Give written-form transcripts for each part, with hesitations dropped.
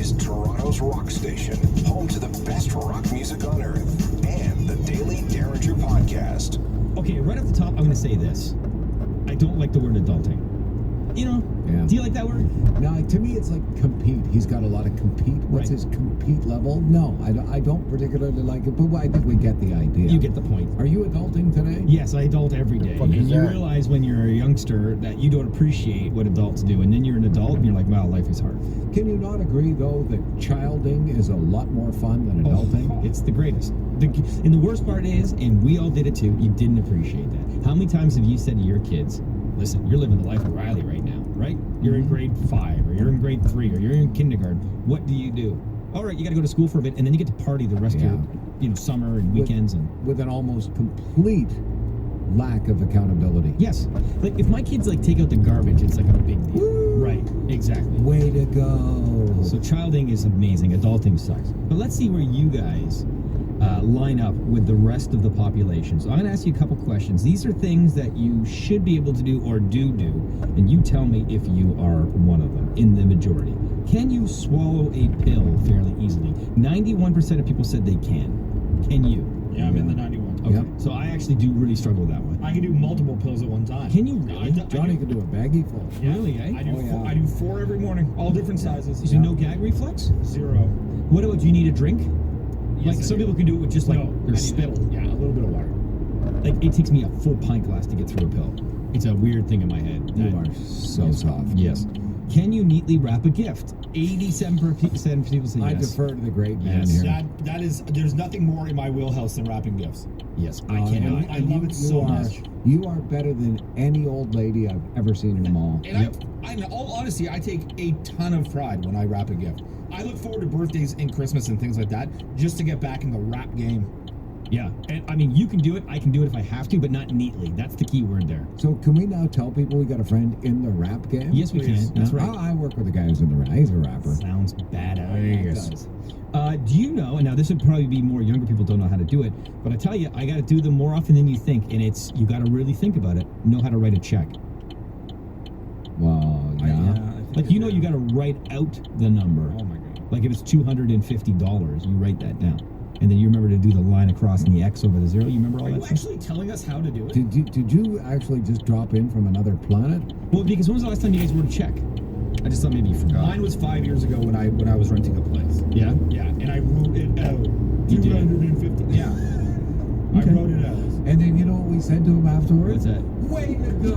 is Toronto's rock station, home to the best rock music on earth, and the Daily Derringer Podcast. Okay, right off the top, I'm going to say this. I don't like the word adulting. You know? Yeah. Do you like that word? Now, to me, it's like compete. He's got a lot of compete. What's Right. his compete level? No, I don't particularly like it, but I think we get the idea. You get the point. Are you adulting today? Yes, I adult every day. Fuck is And you that? realize when you're a youngster that you don't appreciate what adults do. And then you're an adult and you're like, wow, life is hard. Can you not agree, though, that childing is a lot more fun than adulting? Oh, it's the greatest. And the worst part is, and we all did it too, you didn't appreciate that. How many times have you said to your kids, listen, you're living the life of Riley right now, right? You're in grade 5, or you're in grade 3, or you're in kindergarten. What do? All right, you got to go to school for a bit, and then you get to party the rest of your summer and weekends. With an almost complete lack of accountability. Yes. Like, if my kids, take out the garbage, it's like a big deal. Woo! Right, exactly. Way to go. So childing is amazing. Adulting sucks. But let's see where you guys line up with the rest of the population. So I'm going to ask you a couple questions. These are things that you should be able to do or do, and you tell me if you are one of them in the majority. Can you swallow a pill fairly easily? 91% of people said they can. Can you? Yeah, I'm in the 91. Okay. Yep. So I actually do really struggle with that one. I can do multiple pills at one time. Can you really? Johnny can do a baggie full. Really, eh? I do, Oh, yeah. I do 4 every morning, all different sizes. Is there no gag reflex? 0. What about, do you need a drink? Yes, I Some do. people can do it with just their I need spittle. Yeah, a little bit of water. It takes me a full pint glass to get through a pill. It's a weird thing in my head. You That- are so soft. Yes. Can you neatly wrap a gift? 87% of people say I yes. defer to the great man Yes. here. That is, there's nothing more in my wheelhouse than wrapping gifts. Yes, I Oh, cannot. I love it so much. You are better than any old lady I've ever seen in the mall. And in all honesty, I take a ton of pride when I wrap a gift. I look forward to birthdays and Christmas and things like that just to get back in the wrap game. Yeah. And I mean, you can do it. I can do it if I have to, but not neatly. That's the key word there. So can we now tell people we got a friend in the rap game? Yes, we Please. can. That's right. I work with a guy who's in the rap. He's a rapper. Sounds badass. It does. Do you know, and now this would probably be more younger people don't know how to do it, but I tell you, I got to do them more often than you think, and it's, you got to really think about it, know how to write a check. Well, yeah. I think Like, you got to write out the number. Oh my God. Like if it's $250, you write that down. And then you remember to do the line across and the X over the 0. You remember all Are that you stuff? actually telling us how to do it? Did you actually just drop in from another planet? Well, because when was the last time you guys wrote a check? I just thought maybe you forgot. Mine was 5 years ago when I was renting a place. Yeah? Yeah, and I wrote it out. You did? 250. Yeah. Okay. I wrote it out. And then you know what we said to him What's afterwards? that? Way to go!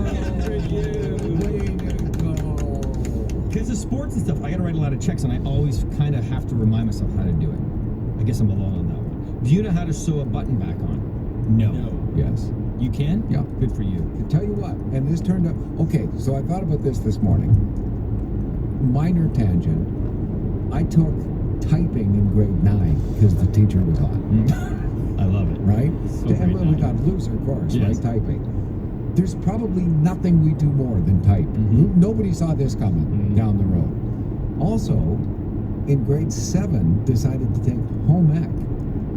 Way to go! Because the sports and stuff, I got to write a lot of checks, and I always kind of have to remind myself how to do it. I guess I'm alone on that one. Do you know how to sew a button back on? No. Yes. You can? Yeah. Good for you. I tell you what, and this turned out okay. So I thought about this morning. Minor tangent. I took typing in grade 9 because the teacher was on. I love it. Right? So And grade we 9. got looser course, Yes. right? Typing. There's probably nothing we do more than type. Mhm. Nobody saw this coming Mhm. down the road. Also, in grade 7, decided to take home ec.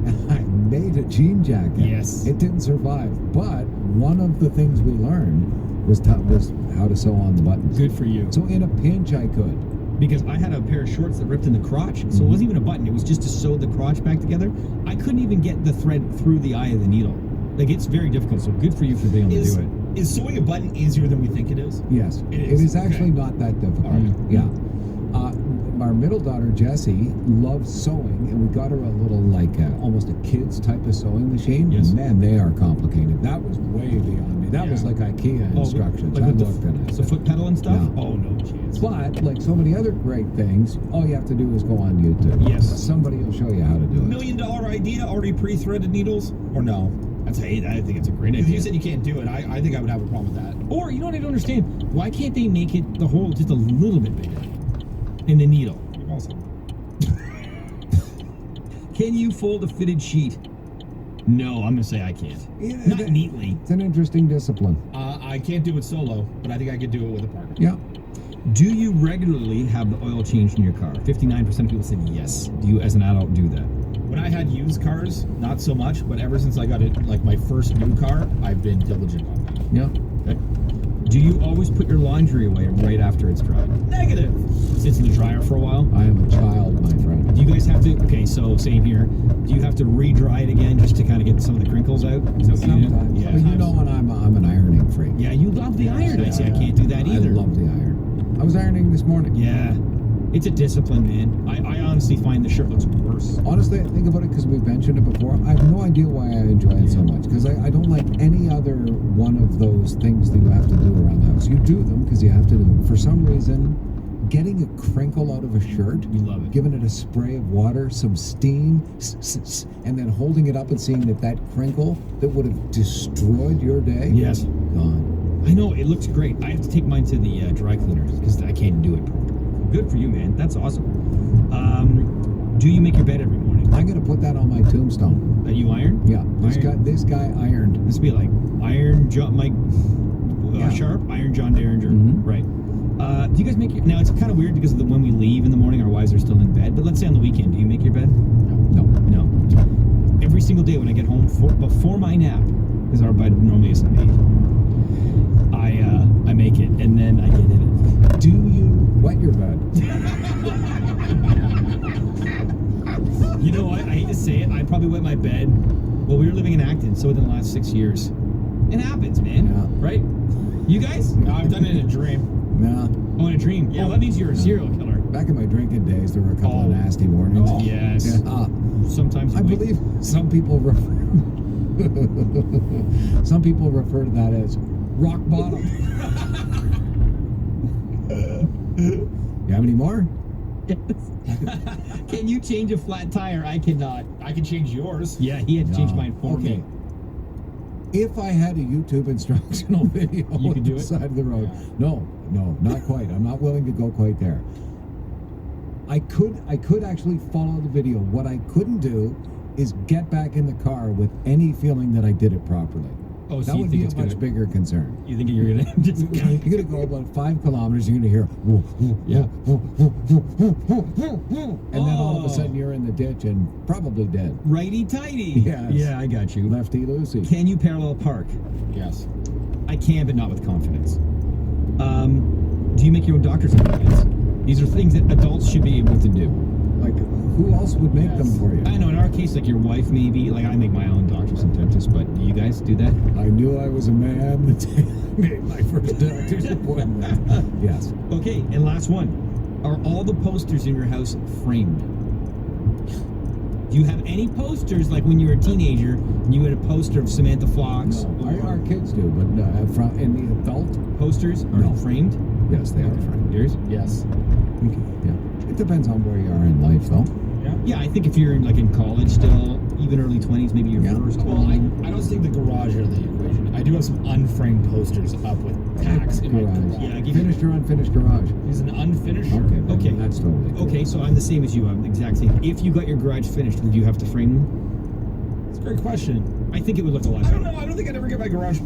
And I made a jean jacket. Yes. It didn't survive. But one of the things we learned was how to sew on the buttons. Good for you. So in a pinch, I could. Because I had a pair of shorts that ripped in the crotch, so it wasn't even a button. It was just to sew the crotch back together. I couldn't even get the thread through the eye of the needle. Like, it's very difficult, so good for you for being able to do it. Is sewing a button easier than we think it is? Yes, It it is. is actually Okay. not that difficult. All right. Yeah. Our middle daughter Jessie loves sewing, and we got her a little almost a kid's type of sewing machine. Yes. And man, they are complicated. That was way beyond me. That was Yeah. like IKEA instructions. Like I with looked at it. the foot pedal and stuff? Yeah. Oh, no chance. But like so many other great things, all you have to do is go on YouTube. Yes. Somebody will show you how to do it. $1 million idea, already pre-threaded needles? Or no? I think it's a great If idea. you said you can't do it, I think I would have a problem with that. Or, you know what I don't understand? Why can't they make it the hole just a little bit bigger in the needle? Also. Can you fold a fitted sheet? No, I'm going to say I can't. Yeah, Not that- neatly. It's an interesting discipline. I can't do it solo, but I think I could do it with a partner. Yeah. Do you regularly have the oil changed in your car? 59% of people said yes. Do you, as an adult, do that? When I had used cars, not so much, but ever since I got it, like my first new car, I've been diligent on that. Yeah. Okay. Do you always put your laundry away right after it's dried? Negative. Sits in the dryer for a while? I am a child, my have to? Okay, so same here. Do you have to re-dry it again just to kind of get some of the crinkles out? Is that what you do? Sometimes. Yeah. But you know what? I'm an ironing freak. Yeah, you love the iron. I see. I can't do that either. I love the iron. I was ironing this morning. Yeah, it's a discipline, man. I honestly find the shirt looks worse. Honestly, I think about it because we've mentioned it before. I have no idea why I enjoy it so much because I don't like any other one of those things that you have to do around the house. You do them because you have to do them. For some reason, getting a crinkle out of a shirt, You love it. giving it a spray of water, some steam, and then holding it up and seeing that crinkle that would have destroyed your day, Yes. gone. I know, it looks great. I have to take mine to the dry cleaners because I can't do it properly. Good for you, man. That's awesome. Do you make your bed every morning? I'm gonna put that on my tombstone. That you iron? Yeah, Iron. this guy ironed. This would be like Iron John, Mike Yeah. Sharp, Iron John Derringer. Mhm. Right. Do you guys make your... Now, it's kind of weird because of the when we leave in the morning, our wives are still in bed. But let's say on the weekend, do you make your bed? No. No. Every single day when I get home, before my nap, because our bed normally isn't made, I make it, and then I get in it. Do you wet your bed? You know what? I hate to say it. I probably wet my bed. Well, we were living in Acton, so within the last 6 years. It happens, man. Yeah. Right? You guys? No, I've done it in a dream. Nah. Oh, in a dream. Yeah. Oh, that means you're a serial killer. Back in my drinking days, there were a couple Oh. of nasty warnings. Oh. Yes. Yeah. Sometimes you I might- believe some people refer to that as rock bottom. You have any more? Can you change a flat tire? I cannot. I can change yours. Yeah, he had to change No. mine for Okay. me. If I had a YouTube instructional video You on could do the it? side of the road, Yeah. no, not quite. I'm not willing to go quite there. I could actually follow the video. What I couldn't do is get back in the car with any feeling that I did it properly. Oh, so That you would think be a it's much gonna... bigger concern. You think you're gonna just... You're gonna go about 5 kilometers. You're gonna hear, whoa, whoa, Yeah. whoa, whoa, whoa, whoa, whoa, whoa, and then all of Oh. a sudden you're in the ditch and probably dead. Righty-tighty. Yes. Yeah, I got you. Lefty loosey. Can you parallel park? Yes. I can, but not with confidence. Do you make your own doctor's appointments? These are things that adults should be able to do. Like, who else would make them for you? I know, in our case, like your wife maybe. Like, I make my own doctors and dentists, but do you guys do that? I knew I was a man the day I made my first doctor's appointment. Yes. Okay, and last one. Are all the posters in your house framed? Do you have any posters, like when you were a teenager, and you had a poster of Samantha Fox? No, our kids do, but from in the adult, Posters are No. framed? yes, they are framed. Yours? Yes. Okay, yeah. It depends on where you are in life, though. Yeah. Yeah, I think if you're like in college still, even early 20s, maybe your Yeah. first Well, home. I don't think the garage out of the equation. I do have some unframed posters up with packs in my Garage. garage. Yeah, I give you- Finished or unfinished garage. He's an unfinished. Okay. then Okay. That's totally cool. Okay, so I'm the same as you. I'm the exact same. If you got your garage finished, would you have to frame them? It's a great question. I think it would look a lot I don't better. know. I don't think I'd ever get my garage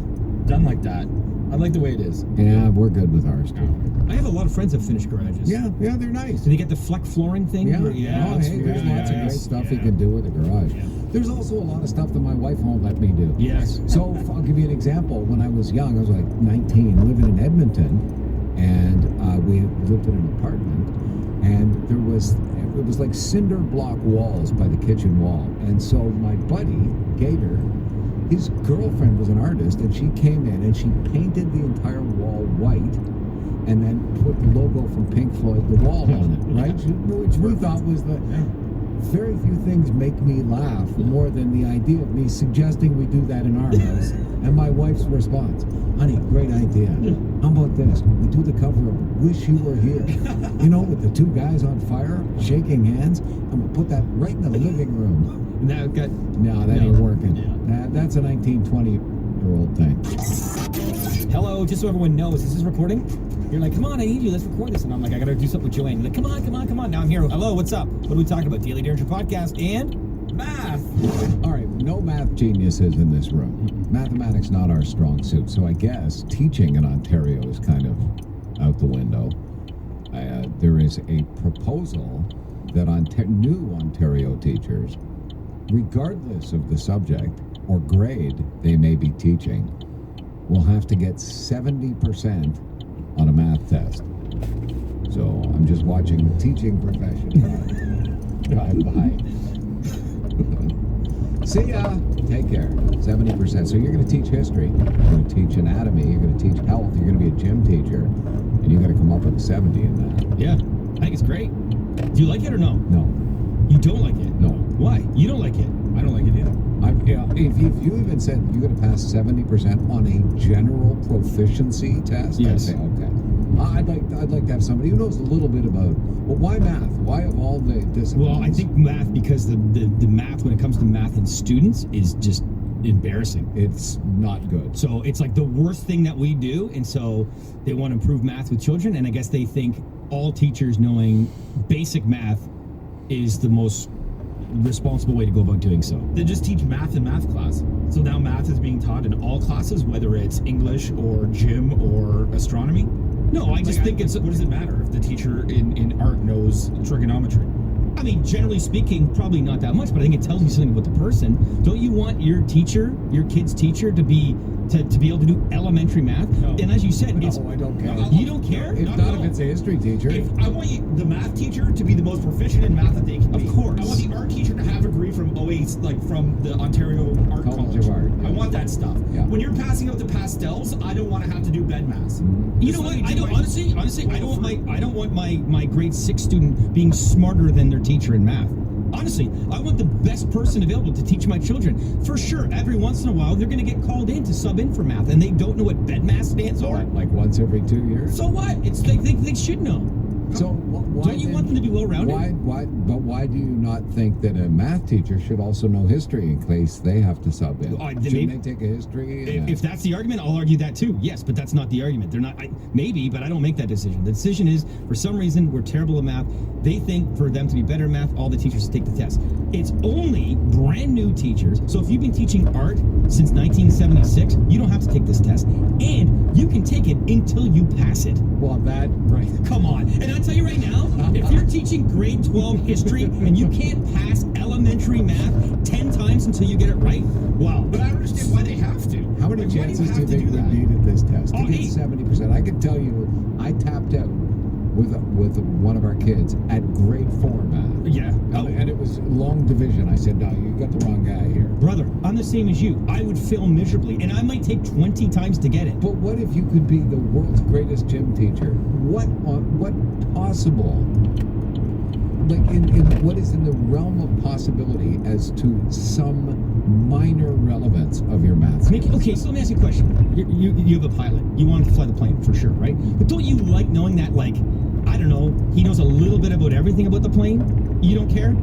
done like that. I like the way it is. Yeah, we're good with ours too. I have a lot of friends that finish garages. Yeah, they're nice. Do they get the Fleck flooring thing? Yeah, Where- oh, that's hey, there's really lots of great nice. stuff you Yeah. can do with a garage. Yeah. There's also a lot of stuff that my wife won't let me do. Yes. So I'll give you an example. When I was young, I was like 19, living in Edmonton, and we lived in an apartment, and it was like cinder block walls by the kitchen wall. And so my buddy, Gator, his girlfriend was an artist, and she came in and she painted the entire wall white, and then put the logo from Pink Floyd, the wall on it, right? Which we thought was the... Very few things make me laugh more than the idea of me suggesting we do that in our house. And my wife's response, honey, great idea. How about this? We do the cover of Wish You Were Here. You know, with the two guys on fire, shaking hands, and we'll put that right in the living room. Now I've got. No, that No. ain't working. Yeah. That's a 19, 20-year-old thing. Hello, just so everyone knows, this is recording. You're like, come on, I need you. Let's record this. And I'm like, I gotta do something with Joanne. You're like, come on, come on, come on. Now I'm here. Hello, what's up? What are we talking about? Daily Derringer Podcast and math. All right, no math geniuses in this room. Mathematics not our strong suit, so I guess teaching in Ontario is kind of out the window. There is a proposal that new Ontario teachers, regardless of the subject or grade they may be teaching, will have to get 70% on a math test. So I'm just watching the teaching profession. Bye. See ya. Take care. 70%. So you're going to teach history. You're going to teach anatomy. You're going to teach health. You're going to be a gym teacher. And you're going to come up with a 70 in that. Yeah, I think it's great. Do you like it or no? No. You don't like it? No. Why? You don't like it? I don't like it either. If you even said you're going to pass 70% on a general proficiency test, Yes. I'd say, okay. I'd like to have somebody who knows a little bit about, well, why math? Why of all the disciplines? Well, I think math, because the math, when it comes to math and students, is just embarrassing. it's not good. So it's like the worst thing that we do, and so they want to improve math with children, and I guess they think all teachers knowing basic math is the most responsible way to go about doing so. They just teach math in math class. So now math is being taught in all classes, whether it's English or gym or astronomy. No, I just think it's... What does it matter if the teacher in art knows trigonometry? I mean, generally speaking, probably not that much, but I think it tells you something about the person. Don't you want your teacher, your kid's teacher, to be able to do elementary math? No. And as you said, it's... No, I don't care. No, You don't care? If Not not, at if all. it's a history teacher. I want the math teacher to be the most proficient in math that they can be. Of course. I want the art teacher to have a degree from OA, like from the Ontario Art College of Art, yeah. I want that stuff. Yeah. When you're passing out the pastels, I don't want to have to do bed maths. You know what? I don't honestly. I don't want my grade 6 student being smarter than their teacher in math. Honestly, I want the best person available to teach my children. For sure, every once in a while, they're going to get called in to sub in for math, and they don't know what bed math stands for. Like once every 2 years. So what? It's they should know. So why Don't you then- want them to be well-rounded? Why do you not think that a math teacher should also know history in case they have to sub in? Then Shouldn't maybe- they take a history? If that's the argument, I'll argue that too. Yes, but that's not the argument. They're not. Maybe, but I don't make that decision. The decision is, for some reason, we're terrible at math. They think for them to be better at math, all the teachers take the test. It's only brand new teachers. So if you've been teaching art since 1976, you don't have to take this test, and you can take it until you pass it. well, that right. Come on. And I tell you right now, if you're teaching grade 12 history and you can't pass elementary math 10 times until you get it right, wow. But I don't understand why they have to. How many Like, why chances you do have they to do that? need at this test? To Oh, get 8. 70%. I can tell you, I tapped out with one of our kids at grade 4 math. Yeah. And it was long division. I said, no, you got the wrong guy here. Brother, I'm the same as you. I would fail miserably, and I might take 20 times to get it. But what if you could be the world's greatest gym teacher? What possible, like in what is in the realm of possibility as to some minor relevance of your math skills? Okay, so let me ask you a question. You have a pilot. You want him to fly the plane, for sure, right? But don't you like knowing that, like, I don't know, he knows a little bit about everything about the plane? You don't care?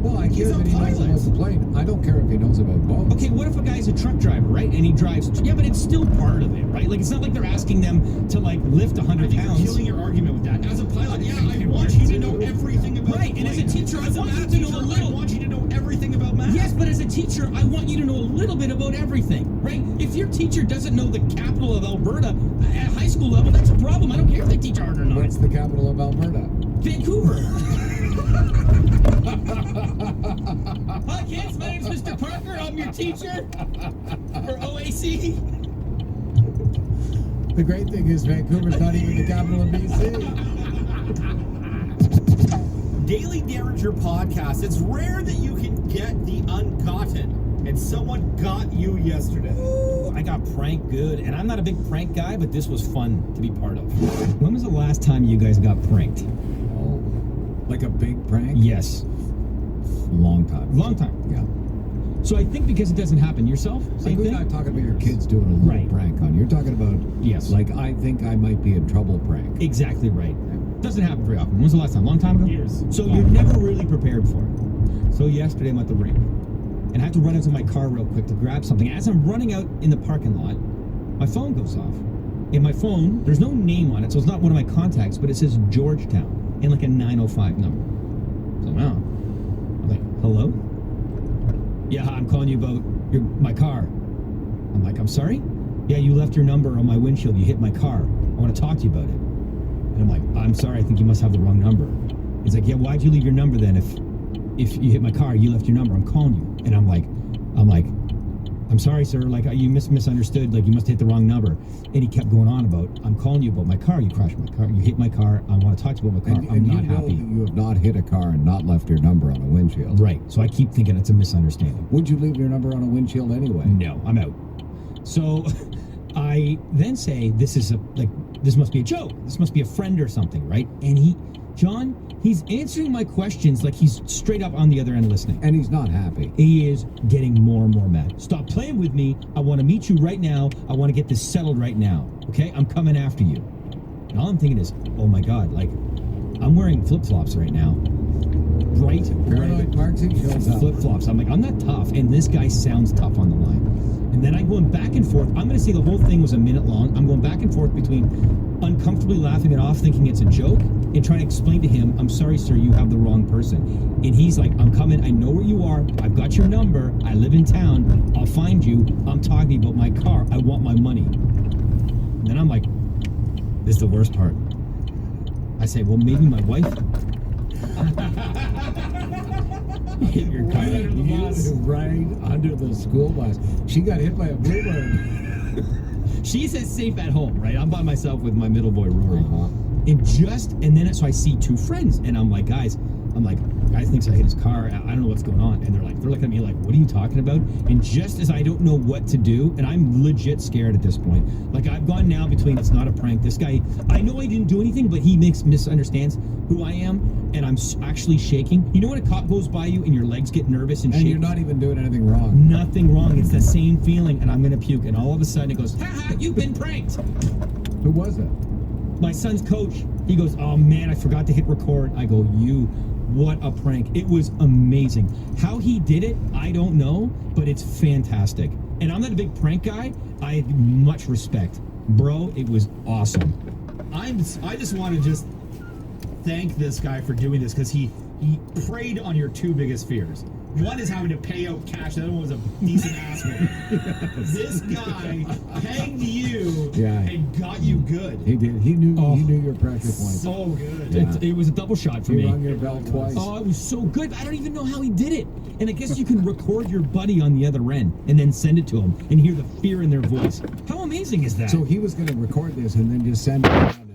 Well, I He's care a that he knows pilot. about the plane. I don't care if he knows about boats. Okay, what if a guy's a truck driver, right? And he drives. Yeah, but it's still part of it, right? Like, it's not like they're asking them to, like, lift I 100 think you're pounds. killing your argument with that. As a pilot, yeah, I want you to know everything about Right, the and as a plane. teacher, I As a want you math to know a teacher, little. I want you to know everything about math. Yes, but as a teacher, I want you to know a little bit about everything, right? If your teacher doesn't know the capital of Alberta at high school level, that's a problem. I don't care if they teach art or not. What's the capital of Alberta? Vancouver. Hi, kids. My name's Mr. Parker. I'm your teacher for OAC. The great thing is Vancouver's not even the capital of BC. Daily Derringer podcast. It's rare that you can get the ungotten, and someone got you yesterday. Ooh, I got pranked good, and I'm not a big prank guy, but this was fun to be part of. When was the last time you guys got pranked? Oh, like a big prank? Yes. Long time. Long time. Yeah. So I think because it doesn't happen yourself, Like same we're thing? not talking about your kids doing a little Right. prank on you. You're talking about, Yes. like, I think I might be in trouble prank. Exactly right. Doesn't happen very often. When was the last time? Long time ago? Years. So you're never really prepared for it. So yesterday I'm at the rink, and I have to run out to my car real quick to grab something. As I'm running out in the parking lot, my phone goes off. And my phone, there's no name on it, so it's not one of my contacts, but it says Georgetown and like a 905 number. So now, I'm like, hello? Yeah, I'm calling you about my car. I'm like, I'm sorry? Yeah, you left your number on my windshield. You hit my car. I want to talk to you about it. And I'm like, I'm sorry, I think you must have the wrong number. He's like, yeah, why'd you leave your number then? If you hit my car, you left your number. I'm calling you. And I'm like, I'm sorry, sir. Like you misunderstood. Like you must hit the wrong number. And he kept going on about, I'm calling you about my car. You crashed my car. You hit my car. I want to talk to you about my car. And I'm you not know happy. that you have not hit a car and not left your number on a windshield. Right. So I keep thinking it's a misunderstanding. Would you leave your number on a windshield anyway? No, I'm out. So I then say, this must be a joke. This must be a friend or something, right? And he's answering my questions like he's straight up on the other end listening. And he's not happy. He is getting more and more mad. Stop playing with me. I want to meet you right now. I want to get this settled right now. Okay? I'm coming after you. And all I'm thinking is, oh my God, like, I'm wearing flip-flops right now. Bright Paranoid Marksy shows up. flip-flops. I'm like, I'm not tough. And this guy sounds tough on the line. And then I'm going back and forth. I'm going to say the whole thing was a minute long. I'm going back and forth between uncomfortably laughing it off, thinking it's a joke, and trying to explain to him, I'm sorry, sir, you have the wrong person. And he's like, I'm coming. I know where you are. I've got your number. I live in town. I'll find you. I'm talking about my car. I want my money. And then I'm like, this is the worst part. I say, well, maybe my wife hit your car. Right under the school bus. She got hit by a bluebird. She's as safe at home, right? I'm by myself with my middle boy, Rory. Uh-huh. So I see two friends, and I'm like, guys thinks I hit his car. I don't know what's going on. And they're looking at me like, what are you talking about? And just as I don't know what to do, and I'm legit scared at this point. Like, I've gone now between it's not a prank. This guy, I know I didn't do anything, but he misunderstands who I am, and I'm actually shaking. You know when a cop goes by you and your legs get nervous and shake? And you're not even doing anything wrong. Nothing wrong. It's the same feeling, and I'm going to puke. And all of a sudden it goes, ha ha, you've been pranked. Who was it? My son's coach. He goes, oh man, I forgot to hit record. I go, what a prank. It was amazing. How he did it, I don't know, but it's fantastic. And I'm not a big prank guy. I have much respect. Bro, it was awesome. I just want to thank this guy for doing this, because he preyed on your two biggest fears. One is having to pay out cash. The other one was a decent ass one. This guy pegged you and got you good. He did. He knew your pressure points. So good. Yeah. It was a double shot for He me. rung your bell twice. Oh, it was so good. I don't even know how he did it. And I guess you can record your buddy on the other end and then send it to him and hear the fear in their voice. How amazing is that? So he was going to record this and then just send it around